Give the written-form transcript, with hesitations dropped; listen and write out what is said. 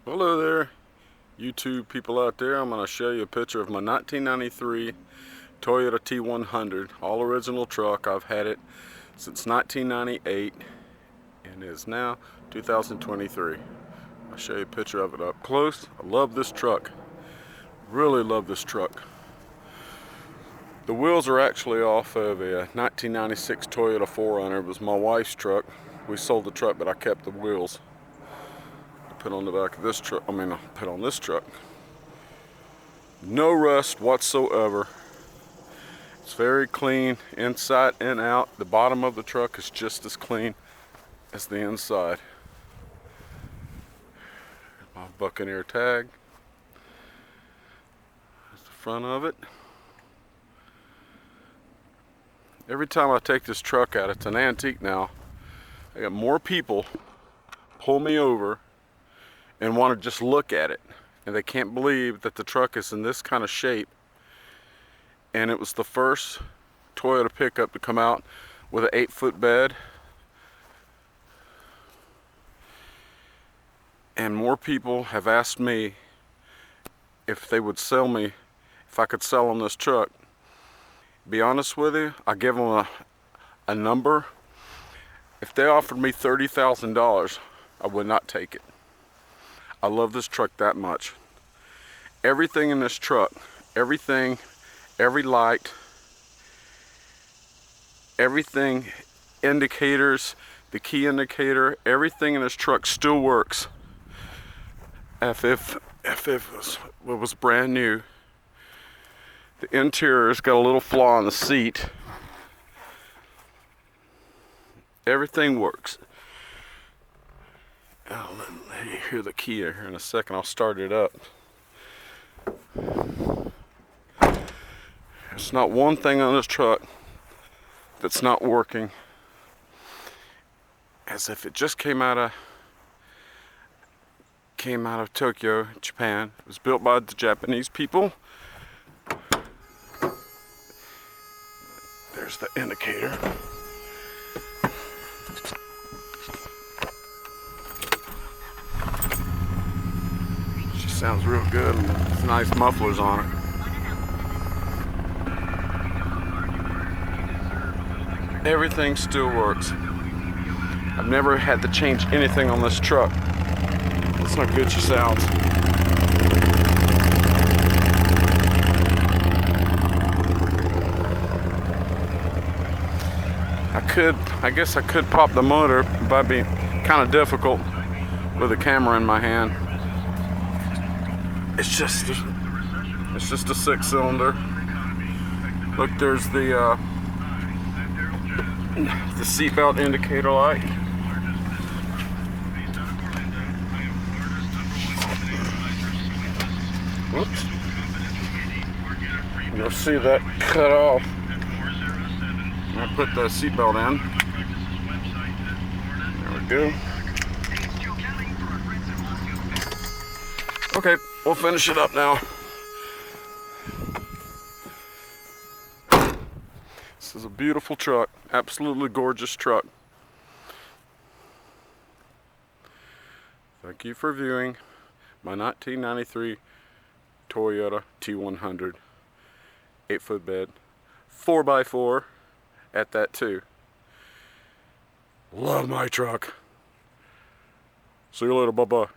Hello there, YouTube people out there. I'm going to show you a picture of my 1993 Toyota T-100, all original truck. I've had it since 1998 and it is now 2023. I'll show you a picture of it up close. I love this truck. Really love this truck. The wheels are actually off of a 1996 Toyota 4Runner. It was my wife's truck. We sold the truck, but I kept the wheels. Put on the back of this truck, put on this truck. No rust whatsoever. It's very clean inside and out. The bottom of the truck is just as clean as the inside. My Buccaneer tag. That's the front of it. Every time I take this truck out, it's an antique now. I got more people pull me over and want to just look at it, and they can't believe that the truck is in this kind of shape. And it was the first Toyota pickup to come out with an 8-foot bed, and more people have asked me if they would sell me, if I could sell them this truck. Be honest with you, I give them a number. If they offered me $30,000, I would not take it. I love this truck that much. Everything in this truck, everything, every light, everything, indicators, the key indicator, everything in this truck still works. If it was brand new. The interior's got a little flaw in the seat. Everything works. I'll let you hear the key here in a second. I'll start it up. There's not one thing on this truck that's not working. As if it just came out of Tokyo, Japan. It was built by the Japanese people. There's the indicator. Sounds real good, and there's nice mufflers on it. Everything still works. I've never had to change anything on this truck. That's how good she sounds. I guess I could pop the motor, but that'd be kind of difficult with a camera in my hand. It's just a 6-cylinder. Look, there's the seatbelt indicator light. Whoops. You'll see that cut off. I put the seatbelt in. There we go. Okay, we'll finish it up now. This is a beautiful truck, absolutely gorgeous truck. Thank you for viewing my 1993 Toyota T-100, 8-foot bed, 4x4 at that too. Love my truck. See you later, bye-bye.